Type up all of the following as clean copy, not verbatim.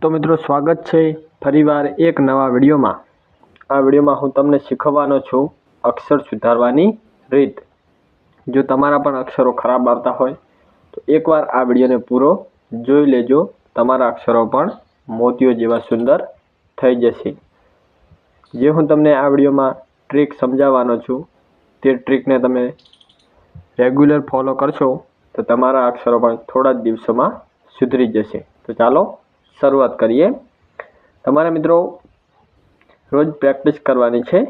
तो मित्रों स्वागत है फरीवार एक नवा विडियो में। आ विडियो में हूँ तमने शीखवानो छूँ अक्षर सुधारवानी रीत। जो तमारा पण अक्षरों खराब आवता होय तो एक बार आ विडियो ने पूरो जोई लेजो। तमारा अक्षरों पण मोतियो जेवा सुंदर थई जशे। जे हूँ तमने आ विडियो में ट्रीक समजाववानो छूँ ते ट्रीक ने तमे रेग्युलर फॉलो करशो तो तमारा अक्षरों पण थोड़ा दिवसों में सुधरी जशे। तो चालो शुरुआत करिए। तमारे मित्रों रोज प्रेक्टिस करवानी छे।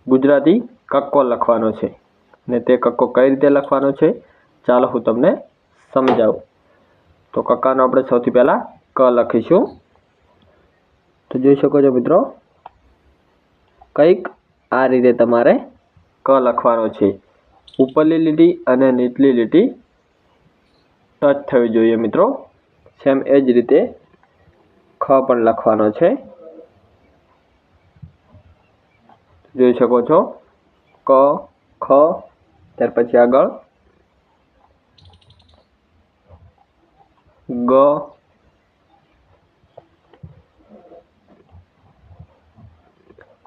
गुजराती कक्को लखवानो छे ने ते कक्को कई रीते लखवानो छे चालो हूँ तमने समजावुं। तो कक्कानो आपणे सौथी पहेला क लखीशुं। तो जोई शको छो मित्रों कंईक आ रीते तमारे क लखवानो छे। उपरली લીટી અને નીચલી લીટી टच थवी जोईए मित्रों। सेम ए ज रीते ख पण लखवानो छे। જોઈ શકો છો ક ખ ત્યાર પછી આગળ ગ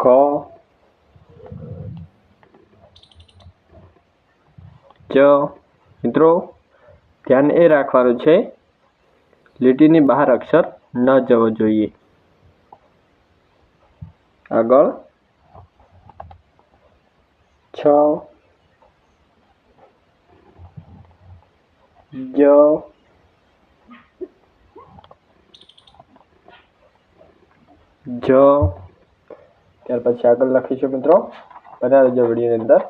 ખ ચ। મિત્રો ધ્યાન એ રાખવાનું છે લીટીની બહાર અક્ષર ન જવો જોઈએ। આગળ छ ज झ। ત્યાર પછી આગળ લખીશું મિત્રો બના રહેજો વિડીયોની અંદર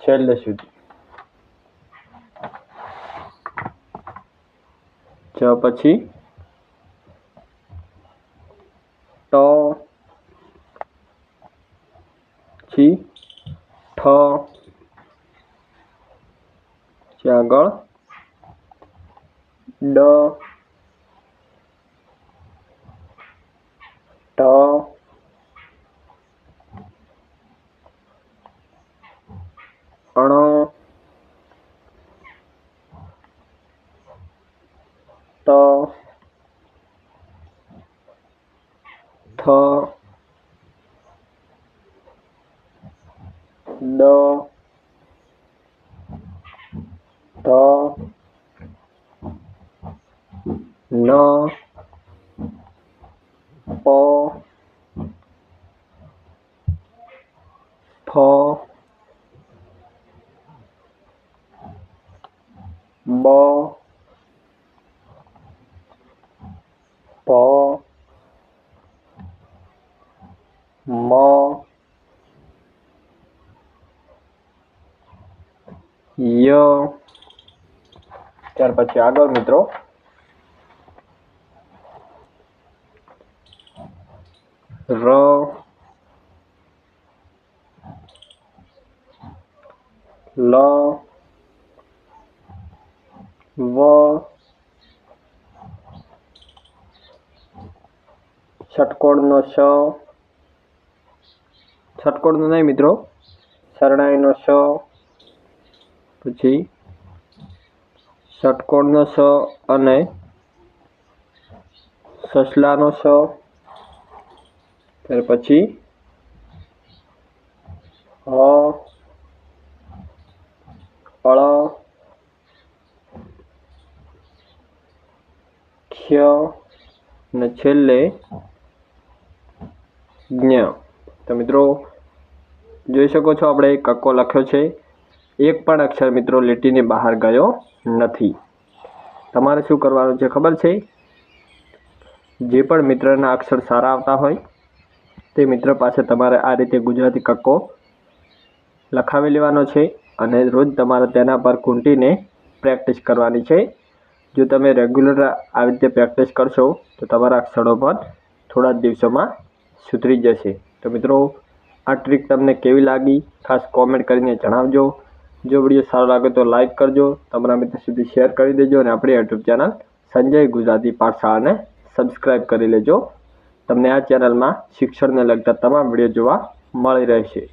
છેલ્લે સુધી। ज પછી ट પછી ठ પછી આગળ ડ ટ અણ ત થ દ ધ ન પ ફ બ પ મ ય। ત્યાર પછી આગળ મિત્રો र ल व षटकोणनो श षटकोणनो नहीं मित्रों शरणाईनो श पछी षटकोणनो श अने ससलानो श त्यार पछी ह अळ क्ष ने छेल्ले ज्ञ। तो मित्रों જોઈ શકો છો આપણે કક્કો લખ્યો છે। એક પણ અક્ષર મિત્રો લીટીની બહાર ગયો નથી। તમારે શું કરવાનું છે ખબર છે? જે પણ મિત્રના અક્ષર સારા આવતા હોય તે મિત્ર પાસે તમારે આ રીતે ગુજરાતી કક્કો લખાવી લેવાનો છે અને રોજ તમારે તેના પર કૂંટીને પ્રેક્ટિસ કરવાની છે। જો તમે રેગ્યુલર આ રીતે પ્રેક્ટિસ કરશો તો તમારા અક્ષરો પણ થોડા જ દિવસોમાં સુધરી જશે। તો મિત્રો आ ट्रीक तमने केवी लागी खास कॉमेंट करीने जणावजो। जो विडियो सारो लागे तो लाइक करजो, तमारा मित्र सुधी शेर करी देजो और आपणी यूट्यूब चेनल संजय गुजराती पाठशाला ने सब्सक्राइब करी लेजो। तमने आ चेनल में शिक्षण ने लगता तमाम विडियो जोवा मळी रहेशे।